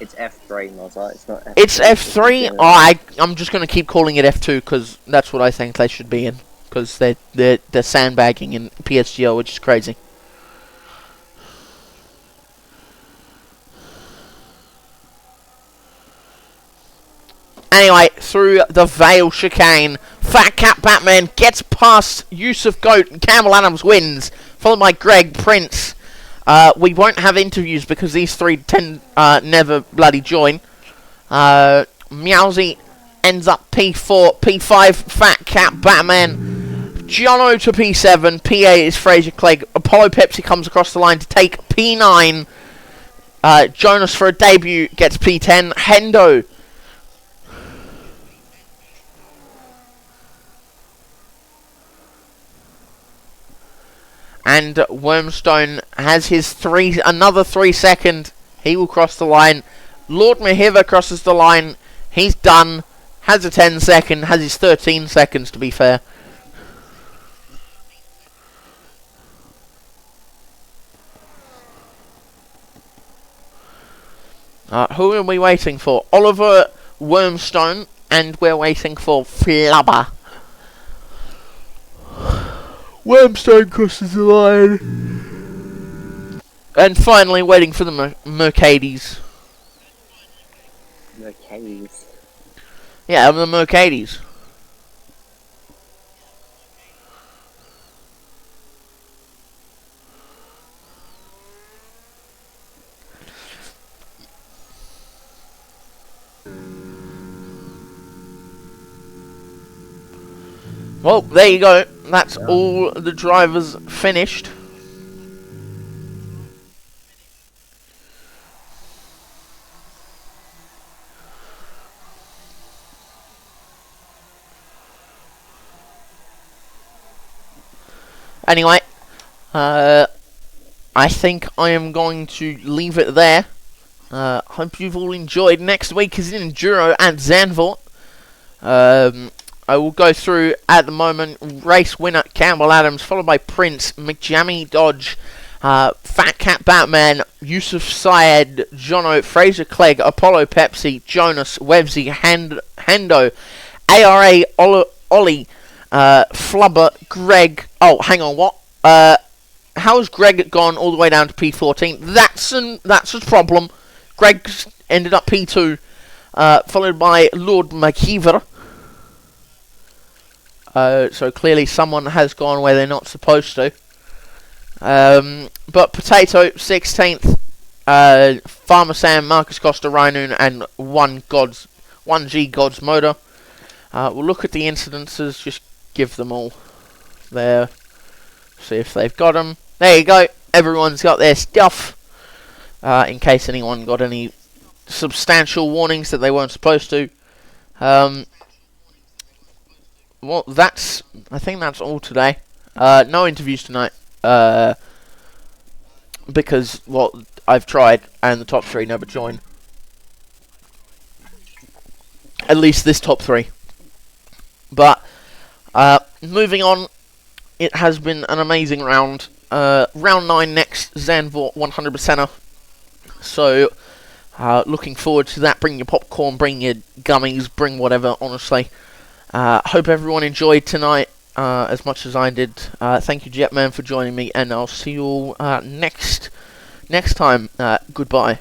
It's F3, Mozart. It's not F3. It's F3. I'm just going to keep calling it F2 because that's what I think they should be in. Because they're sandbagging in PSGL, which is crazy. Anyway, through the Vale chicane, Fat Cat Batman gets past Yusuf Goat and Campbell Adams wins, followed by Greg, Prince. We won't have interviews because these three never bloody join. Meowsy ends up P4, P5, Fat Cat Batman. Jono to P7, P8 is Fraser Clegg. Apollo Pepsi comes across the line to take P9. Jonas for a debut gets P10. Hendo and Wormstone has his another 3 second. He will cross the line. Lord Mahiva crosses the line. He's done. Has a 10 second. Has his 13 seconds to be fair. Who are we waiting for? Oliver Wormstone, and we're waiting for Flubber. Wormstone crosses the line. And finally waiting for the Mercedes. Mercedes. Yeah, the Mercedes. Well, there you go. That's all the drivers finished. Anyway, I think I am going to leave it there. Hope you've all enjoyed. Next week is Enduro at Zandvoort. I will go through, at the moment, race winner Campbell Adams, followed by Prince, McJammy Dodge, Fat Cat Batman, Yusuf Syed, Jono, Fraser Clegg, Apollo Pepsi, Jonas, Websy, Hando, ARA, Ollie, Flubber, Greg. Oh, hang on, what? How's Greg gone all the way down to P14? That's a problem. Greg ended up P2, followed by Lord McKeever. So clearly someone has gone where they're not supposed to. But Potato 16th, Farmer Sam, Marcus Costa, Rhinoon, and 1G God's Motor. We'll look at the incidences, just give them all there, see if they've got them. There you go, everyone's got their stuff, in case anyone got any substantial warnings that they weren't supposed to. Well, I think that's all today. No interviews tonight, because, well, I've tried, and the top 3 never join. At least this top 3. But, moving on, it has been an amazing round. Round 9 next, Zanvort 100%er. So, looking forward to that. Bring your popcorn, bring your gummies, bring whatever, honestly. Hope everyone enjoyed tonight as much as I did. Thank you, Jetman, for joining me, and I'll see you all next time. Goodbye.